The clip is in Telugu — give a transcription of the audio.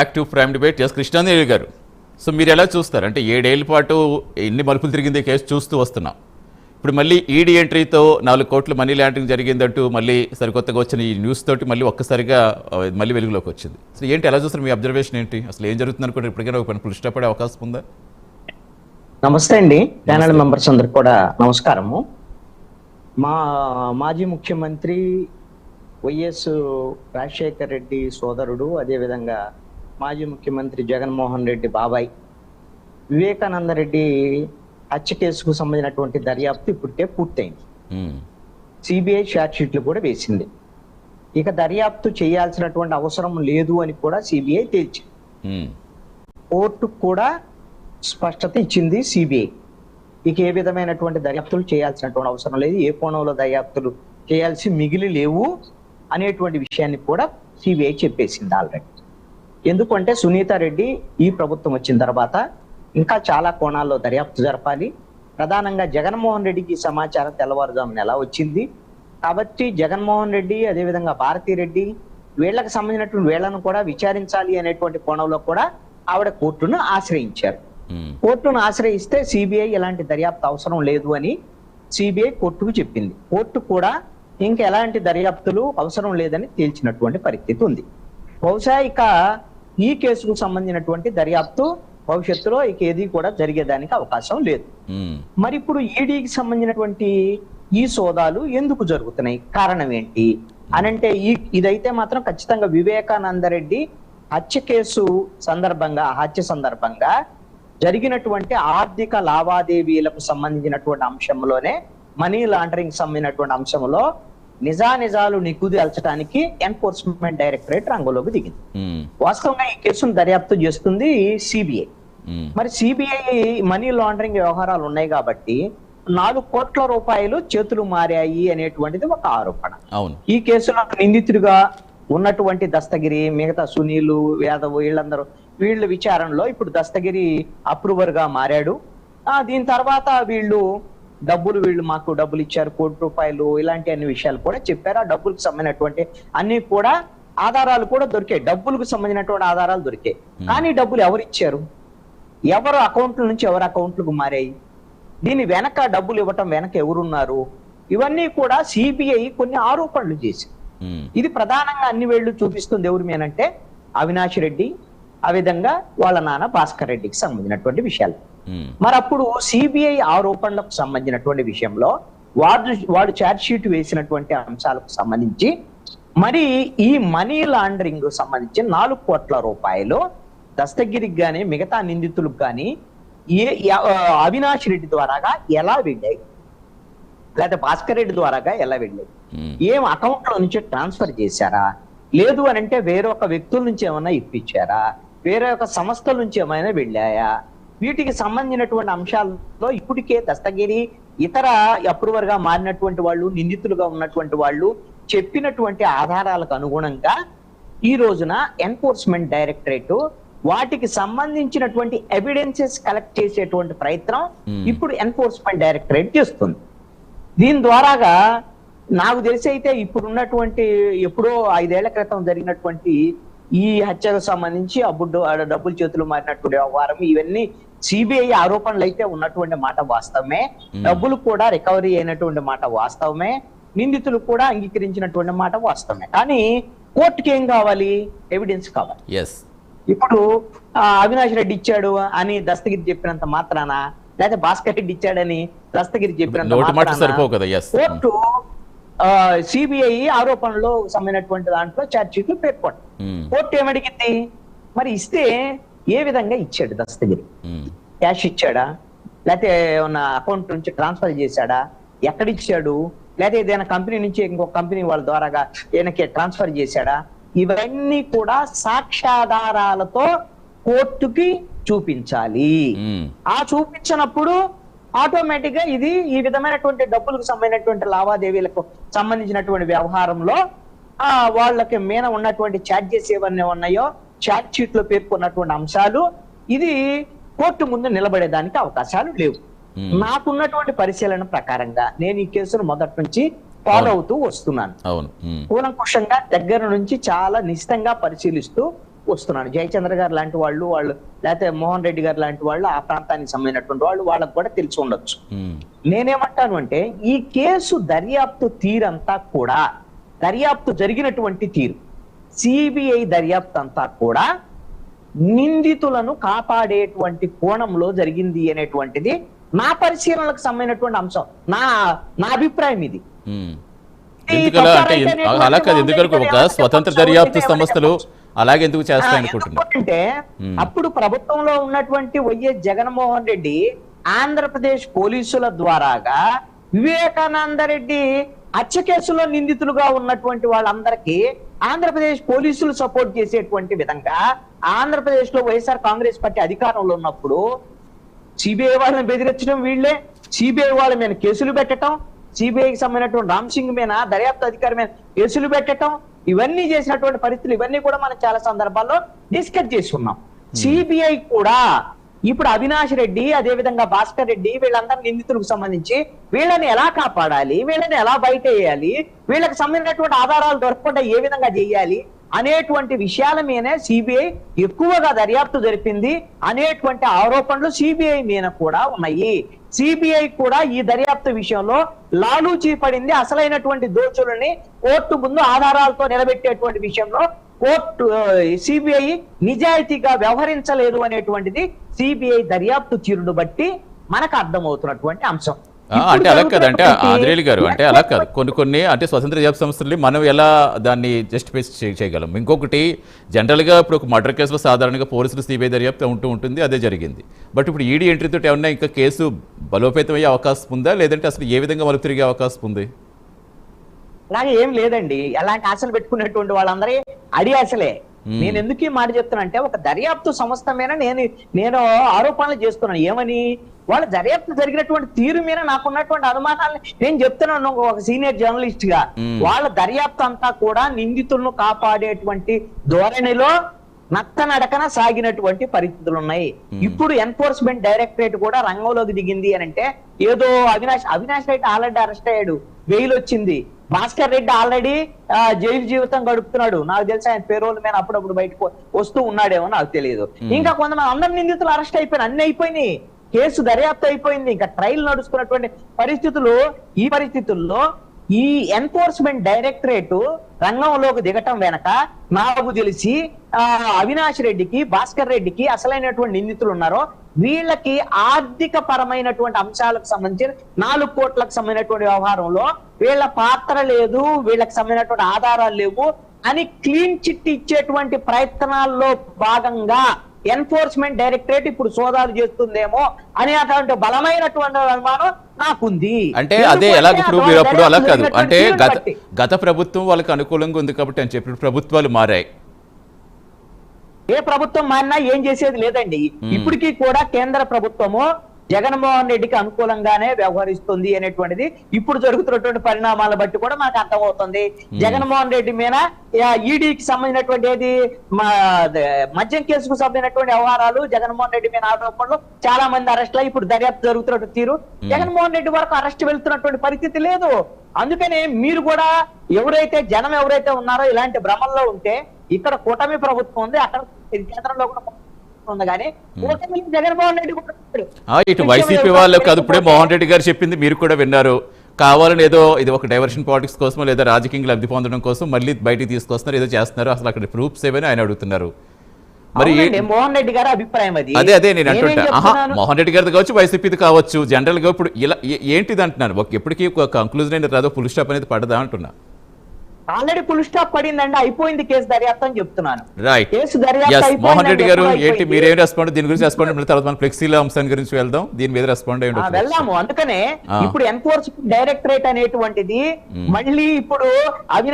Active prime debate yes Krishna Devi గారు. సో మీరు ఎలా చూస్తారు? అంటే 7 ఏళ్ల పాటు ఎన్ని మలుపులు తిరిగింది కేసు చూస్తూ వస్తున్నాం. ఇప్పుడు మళ్ళీ ఈడీ ఎంట్రీతో 4 కోట్ల మనీ లాండరింగ్ జరిగిందంటూ మళ్ళీ సరికొత్తగా వచ్చిన ఈ న్యూస్ తోటి మళ్ళీ ఒక్కసారిగా మళ్ళీ వెలుగులోకి వచ్చింది. అసలు ఏంటి, ఎలా చూస్తారు? మీ అబ్జర్వేషన్ ఏంటి? అసలు ఏం జరుగుతుంది అనుకుంటే ఇప్పటికైనా ఒక ఫుల్ స్టాప్ పడే అవకాశం ఉందా? నమస్తే అండి, ప్యానల్ మెంబర్స్ అందరికి కూడా నమస్కారము. మాజీ ముఖ్యమంత్రి వైఎస్ రాజశేఖర్ రెడ్డి సోదరుడు, అదేవిధంగా మాజీ ముఖ్యమంత్రి జగన్మోహన్ రెడ్డి బాబాయ్ వివేకానంద రెడ్డి హత్య కేసుకు సంబంధించినటువంటి దర్యాప్తు ఇప్పటికే పూర్తయింది. సిబిఐ ఛార్జ్ షీట్లు కూడా వేసింది. ఇక దర్యాప్తు చేయాల్సినటువంటి అవసరం లేదు అని కూడా సిబిఐ తేల్చింది. కోర్టుకు కూడా స్పష్టత ఇచ్చింది సిబిఐ. ఇక ఏ విధమైనటువంటి దర్యాప్తులు చేయాల్సినటువంటి అవసరం లేదు, ఏ కోణంలో దర్యాప్తులు చేయాల్సి మిగిలి లేవు అనేటువంటి విషయాన్ని కూడా సిబిఐ చెప్పేసింది ఆల్రెడీ. ఎందుకంటే సునీత రెడ్డి ఈ ప్రభుత్వం వచ్చిన తర్వాత ఇంకా చాలా కోణాల్లో దర్యాప్తు జరపాలి. ప్రధానంగా జగన్మోహన్ రెడ్డికి సమాచారం తెల్లవారుజామున ఎలా వచ్చింది కాబట్టి జగన్మోహన్ రెడ్డి అదేవిధంగా భారతీ రెడ్డి వీళ్ళకి సంబంధించినటువంటి వీళ్ళను కూడా విచారించాలి అనేటువంటి కోణంలో కూడా ఆవిడ కోర్టును ఆశ్రయించారు. కోర్టును ఆశ్రయిస్తే సిబిఐ ఎలాంటి దర్యాప్తు అవసరం లేదు అని సిబిఐ కోర్టుకు చెప్పింది. కోర్టు కూడా ఇంకా ఎలాంటి దర్యాప్తులు అవసరం లేదని తేల్చినటువంటి పరిస్థితి ఉంది. బహుశా ఇక ఈ కేసుకు సంబంధించినటువంటి దర్యాప్తు భవిష్యత్తులో ఇక ఏది కూడా జరిగేదానికి అవకాశం లేదు. మరి ఇప్పుడు ఈడీకి సంబంధించినటువంటి ఈ సోదాలు ఎందుకు జరుగుతున్నాయి, కారణం ఏంటి అనంటే ఇదైతే మాత్రం ఖచ్చితంగా వివేకానంద రెడ్డి హత్య కేసు హత్య సందర్భంగా జరిగినటువంటి ఆర్థిక లావాదేవీలకు సంబంధించినటువంటి అంశంలోనే, మనీ లాండరింగ్ సంబంధించినటువంటి అంశంలో నిజానిజాలు నిగ్గుదేల్చడానికి ఎన్ఫోర్స్మెంట్ డైరెక్టరేట్ రంగంలోకి దిగింది. వాస్తవంగా ఈ కేసును దర్యాప్తు చేస్తుంది సిబిఐ. మరి సిబిఐ మనీ లాండరింగ్ వ్యవహారాలు ఉన్నాయి కాబట్టి 4 కోట్ల రూపాయలు చేతులు మారాయి అనేటువంటిది ఒక ఆరోపణ. ఈ కేసులో నిందితుడిగా ఉన్నటువంటి దస్తగిరి, మిగతా సునీలు, యాదవ్ వీళ్ళ విచారణలో ఇప్పుడు దస్తగిరి అప్రూవర్ గా మారాడు. దీని తర్వాత వీళ్ళు మాకు డబ్బులు ఇచ్చారు, 1 కోటి రూపాయలు, ఇలాంటి అన్ని విషయాలు కూడా చెప్పారు. ఆ డబ్బులకు సంబంధించినటువంటి అన్ని కూడా ఆధారాలు కూడా దొరికాయి, డబ్బులకు సంబంధించినటువంటి ఆధారాలు దొరికాయి. కానీ డబ్బులు ఎవరు ఇచ్చారు, ఎవరు అకౌంట్ల నుంచి ఎవరు అకౌంట్లకు మారాయి, దీని వెనక డబ్బులు ఇవ్వటం వెనక ఎవరున్నారు, ఇవన్నీ కూడా సిబిఐ కొన్ని ఆరోపణలు చేసి ఇది ప్రధానంగా అన్ని వేళ్లు చూపిస్తుంది ఎవరి మీనంటే అవినాష్ రెడ్డి, ఆ విధంగా వాళ్ళ నాన్న భాస్కర్ రెడ్డికి సంబంధించినటువంటి విషయాలు. మరి అప్పుడు సిబిఐ ఆరోపణలకు సంబంధించినటువంటి విషయంలో వాడు ఛార్జ్ షీట్ వేసినటువంటి అంశాలకు సంబంధించి మరి ఈ మనీ లాండరింగ్ సంబంధించి 4 కోట్ల రూపాయలు దస్తగిరికి గాని మిగతా నిందితులకు గాని అవినాష్ రెడ్డి ద్వారాగా ఎలా వెళ్ళాయి, లేదా భాస్కర్ రెడ్డి ద్వారాగా ఎలా వెళ్ళాయి, ఏం అకౌంట్ లో నుంచి ట్రాన్స్ఫర్ చేశారా, లేదు అని అంటే వేరొక వ్యక్తుల నుంచి ఏమైనా ఇప్పించారా, వేరే ఒక సంస్థల నుంచి ఏమైనా వెళ్ళాయా, వీటికి సంబంధించినటువంటి అంశాల్లో ఇప్పటికే దస్తగిరి ఇతర అప్రూవర్ గా మారినటువంటి వాళ్ళు, నిందితులుగా ఉన్నటువంటి వాళ్ళు చెప్పినటువంటి ఆధారాలకు అనుగుణంగా ఈ రోజున ఎన్ఫోర్స్మెంట్ డైరెక్టరేట్ వాటికి సంబంధించినటువంటి ఎవిడెన్సెస్ కలెక్ట్ చేసేటువంటి ప్రయత్నం ఇప్పుడు ఎన్ఫోర్స్మెంట్ డైరెక్టరేట్ చేస్తుంది. దీని ద్వారాగా నాకు తెలిసి అయితే ఇప్పుడున్నటువంటి ఎప్పుడో 5 ఏళ్ల క్రితం జరిగినటువంటి ఈ హత్యకు సంబంధించి డబ్బులు చేతులు మారినటువంటి వ్యవహారం, ఇవన్నీ సిబిఐ ఆరోపణలు అయితే ఉన్నటువంటి మాట వాస్తవమే, డబ్బులు కూడా రికవరీ అయినటువంటి మాట వాస్తవమే, నిందితులు కూడా అంగీకరించినటువంటి మాట వాస్తవమే. కానీ కోర్టుకి ఏం కావాలి, ఎవిడెన్స్ కావాలి. ఇప్పుడు అవినాష్ రెడ్డి ఇచ్చాడు అని దస్తగిరి చెప్పినంత మాత్రాన, లేదా భాస్కర్ రెడ్డి ఇచ్చాడని దస్తగిరి చెప్పినంత మాత్రాన కోర్టు సిబిఐ ఆరోపణలో సంబంధించినటువంటి దాంట్లో ఛార్జ్ షీట్లు పేర్కొంది. కోర్టు ఏమడిగింది, మరి ఇస్తే ఏ విధంగా ఇచ్చాడు దస్తగిరి, క్యాష్ ఇచ్చాడా, లేకపోతే ఏమన్నా అకౌంట్ నుంచి ట్రాన్స్ఫర్ చేశాడా, ఎక్కడిచ్చాడు, లేదా ఏదైనా కంపెనీ నుంచి ఇంకొక కంపెనీ వాళ్ళ ద్వారాగా ఈయనకి ట్రాన్స్ఫర్ చేశాడా, ఇవన్నీ కూడా సాక్ష్యాధారాలతో కోర్టుకి చూపించాలి. ఆ చూపించినప్పుడు ఆటోమేటిక్ గా ఇది ఈ విధమైనటువంటి డబ్బులకు సంబంధించినటువంటి లావాదేవీలకు సంబంధించినటువంటి వ్యవహారంలో వాళ్ళకి మీద ఉన్నటువంటి ఛార్జెస్ ఏవన్నీ ఉన్నాయో ఛార్జ్ షీట్ లో పేర్కొన్నటువంటి అంశాలు ఇది కోర్టు ముందు నిలబడేదానికి అవకాశాలు లేవు. నాకున్నటువంటి పరిశీలన ప్రకారంగా నేను ఈ కేసును మొదటి నుంచి ఫాలో అవుతూ వస్తున్నాను. కూలంకుషంగా దగ్గర నుంచి చాలా నిశ్చితంగా పరిశీలిస్తూ వస్తున్నాను. జయచంద్ర గారు లాంటి వాళ్ళు లేకపోతే మోహన్ రెడ్డి గారు లాంటి వాళ్ళు ఆ ప్రాంతానికి సంబంధించినటువంటి వాళ్ళు, వాళ్ళకు కూడా తెలిసి ఉండొచ్చు. నేనేమంటాను అంటే ఈ కేసు దర్యాప్తు తీరంతా కూడా, దర్యాప్తు జరిగినటువంటి తీరు, సిబిఐ దర్యాప్తు అంతా కూడా నిందితులను కాపాడేటువంటి కోణంలో జరిగింది అనేటువంటిది నా పరిశీలనలకు సంబంధించినటువంటి అంశం. నా అభిప్రాయం ఇది. ఎందుకలా అంటే అలా కాదు, ఎందుకంటే ఒక స్వతంత్ర దర్యాప్తు సంస్థలు అలాగెందుకు చేస్తాయనుకుంటున్నా అంటే అప్పుడు ప్రభుత్వంలో ఉన్నటువంటి వైఎస్ జగన్మోహన్ రెడ్డి ఆంధ్రప్రదేశ్ పోలీసుల ద్వారాగా వివేకానంద రెడ్డి హత్య కేసులో నిందితులుగా ఉన్నటువంటి వాళ్ళందరికీ ఆంధ్రప్రదేశ్ పోలీసులు సపోర్ట్ చేసేటువంటి విధంగా ఆంధ్రప్రదేశ్ లో వైఎస్ఆర్ కాంగ్రెస్ పార్టీ అధికారంలో ఉన్నప్పుడు సిబిఐ వాళ్ళని బెదిరించడం వీళ్ళే, సిబిఐ వాళ్ళ మీద కేసులు పెట్టడం, సిబిఐకి సంబంధించినటువంటి రామ్ సింగ్ మీద దర్యాప్తు అధికారి మీద కేసులు పెట్టడం, ఇవన్నీ చేసినటువంటి పరిస్థితులు ఇవన్నీ కూడా మనం చాలా సందర్భాల్లో డిస్కస్ చేసుకున్నాం. సిబిఐ కూడా ఇప్పుడు అవినాష్ రెడ్డి అదే విధంగా భాస్కర్ రెడ్డి వీళ్ళందరూ నిందితులకు సంబంధించి వీళ్ళని ఎలా కాపాడాలి, వీళ్ళని ఎలా బయట వేయాలి, వీళ్ళకి సంబంధించినటువంటి ఆధారాలు దొరకకుండా ఏ విధంగా చేయాలి అనేటువంటి విషయాల మీదనే సిబిఐ ఎక్కువగా దర్యాప్తు జరిపింది అనేటువంటి ఆరోపణలు సిబిఐ మీద కూడా ఉన్నాయి. సిబిఐ కూడా ఈ దర్యాప్తు విషయంలో లాలూచీ పడింది. అసలైనటువంటి దోషులని కోర్టు ముందు ఆధారాలతో నిలబెట్టేటువంటి విషయంలో కోర్టు సిబిఐ నిజాయితీగా వ్యవహరించలేదు అనేటువంటిది సిబిఐ దర్యాప్తు తీరును బట్టి మనకు అర్థమవుతున్నటువంటి అంశం. అంటే అలా కాదు, అంటే ఆదిరేలి గారు అంటే అలా కాదు, కొన్ని అంటే స్వతంత్ర దర్యాప్తు సంస్థల్ని మనం ఎలా దాన్ని జస్టిఫై చేయగలం. ఇంకొకటి జనరల్గా ఇప్పుడు ఒక మర్డర్ కేసులో సాధారణంగా పోలీసులు సిబిఐ దర్యాప్తు ఉంటుంది, అదే జరిగింది. బట్ ఇప్పుడు ఈడీ ఎంట్రీతో ఏమన్నా ఇంకా కేసు బలోపేతం అయ్యే అవకాశం ఉందా, లేదంటే అసలు ఏ విధంగా మలుపు తిరిగే అవకాశం ఉంది? అలాగే ఏం లేదండి. ఎలాంటి ఆశలు పెట్టుకున్నటువంటి వాళ్ళందరి అడి ఆశలే. నేను ఎందుకు ఈ మాట చెప్తున్నా అంటే ఒక దర్యాప్తు సంస్థ మీద నేను ఆరోపణలు చేస్తున్నాను. ఏమని? వాళ్ళ దర్యాప్తు జరిగినటువంటి తీరు మీద నాకున్నటువంటి అనుమానాలు నేను చెప్తున్నాను ఒక సీనియర్ జర్నలిస్ట్ గా. వాళ్ళ దర్యాప్తు అంతా కూడా నిందితులను కాపాడేటువంటి ధోరణిలో నత్తనడకన సాగినటువంటి పరిస్థితులు ఉన్నాయి. ఇప్పుడు ఎన్ఫోర్స్మెంట్ డైరెక్టరేట్ కూడా రంగంలోకి దిగింది అని అంటే ఏదో అవినాష్ రెడ్డి ఆల్రెడీ అరెస్ట్ అయ్యాడు, బెయిల్ వచ్చింది. భాస్కర్ రెడ్డి ఆల్రెడీ జైలు జీవితం గడుపుతున్నాడు. నాకు తెలిసి ఆయన పేరోల మీద అప్పుడప్పుడు బయటకు వస్తూ ఉన్నాడేమో నాకు తెలియదు. ఇంకా కొంతమంది అందరు నిందితులు అరెస్ట్ అయిపోయినాయి, అన్ని అయిపోయినాయి, కేసు దర్యాప్తు అయిపోయింది, ఇంకా ట్రయల్ నడుస్తున్నటువంటి పరిస్థితులు. ఈ పరిస్థితుల్లో ఈ ఎన్ఫోర్స్మెంట్ డైరెక్టరేట్ రంగంలోకి దిగటం వెనక నాకు తెలిసి అవినాష్ రెడ్డికి భాస్కర్ రెడ్డికి అసలైనటువంటి నిందితులు ఉన్నారో వీళ్ళకి ఆర్థిక పరమైనటువంటి అంశాలకు సంబంధించి 4 కోట్లకు సంబంధించినటువంటి వ్యవహారంలో వీళ్ళ పాత్ర లేదు, వీళ్ళకి సంబంధించినటువంటి ఆధారాలు లేవు అని క్లీన్ చిట్ ఇచ్చేటువంటి ప్రయత్నాల్లో భాగంగా ఎన్ఫోర్స్మెంట్ డైరెక్టరేట్ ఇప్పుడు సోదాలు చేస్తుందేమో అనే అటువంటి బలమైనటువంటి అనుమానం నాకుంది. అంటే అదే ఎలా ఇప్పుడు మీరు అప్పుడు అలా కాదు, అంటే గత ప్రభుత్వం వాళ్ళకి అనుకూలంగా ఉంది కాబట్టి అని చెప్పి ప్రభుత్వాలు మారాయి. ఏ ప్రభుత్వం మారినా ఏం చేసేది లేదండి. ఇప్పటికీ కూడా కేంద్ర ప్రభుత్వము జగన్మోహన్ రెడ్డికి అనుకూలంగానే వ్యవహరిస్తుంది అనేటువంటిది ఇప్పుడు జరుగుతున్నటువంటి పరిణామాల బట్టి కూడా మనకు అర్థమవుతుంది. జగన్మోహన్ రెడ్డి మీద ఈడీకి సంబంధించినటువంటి ఏది మద్యం కేసుకు సంబంధించినటువంటి వ్యవహారాలు, జగన్మోహన్ రెడ్డి మీద ఆరోపణలు, చాలా మంది అరెస్టులు, ఇప్పుడు దర్యాప్తు జరుగుతున్నటువంటి తీరు, జగన్మోహన్ రెడ్డి వరకు అరెస్ట్ వెళ్తున్నటువంటి పరిస్థితి లేదు. అందుకనే మీరు కూడా జనం ఎవరైతే ఉన్నారో ఇలాంటి భ్రమంలో ఉంటే ఇక్కడ కూటమి ప్రభుత్వం ఉంది, అక్కడ కేంద్రంలో కూడా ఉంది, కానీ జగన్మోహన్ రెడ్డి ఇటు వైసీపీ వాళ్ళు కాదు. ఇప్పుడే మోహన్ రెడ్డి గారు చెప్పింది మీరు కూడా విన్నారు. కావాలని ఏదో ఇది ఒక డైవర్షన్ పాలిటిక్స్ కోసం లేదా రాజకీయంగా లబ్ధి పొందడం కోసం మళ్ళీ బయటికి తీసుకొస్తున్నారు, ఏదో చేస్తున్నారు, అసలు అక్కడ ప్రూఫ్స్ ఏమైనా ఆయన అడుగుతున్నారు. మరి మోహన్ రెడ్డి గారి అభిప్రాయం అది. అదే నేను అంటుంటా, మోహన్ రెడ్డి గారిది కావచ్చు, వైసీపీది కావచ్చు, జనరల్ గా ఇప్పుడు ఇలా ఏంటిది అంటున్నారు, ఎప్పటికీ ఒక కంక్లూజన్ అయిన రాదో ఫుల్ స్టాప్ అనేది పడదా అంటున్నా. ఆల్రెడీ ఫుల్ స్టాప్ పడిందండి, అయిపోయింది కేసు దర్యాప్తు అని చెప్తున్నాను. రైట్. కేసు దర్యాప్తు మోహన్ రెడ్డి గారు ఏంటి మీరేం రెస్పాండ్, దీని గురించి రెస్పాండ్ తర్వాత మనం ఫ్లెక్సీల అంశాన్ని గురించి వెళ్దాం, దీని మీద రెస్పాండ్ అయ్యి వెళ్దాము. అందుకనే ఇప్పుడు ఎన్ఫోర్స్మెంట్ డైరెక్టరేట్ అనేటువంటిది మళ్ళీ ఇప్పుడు అవినాష్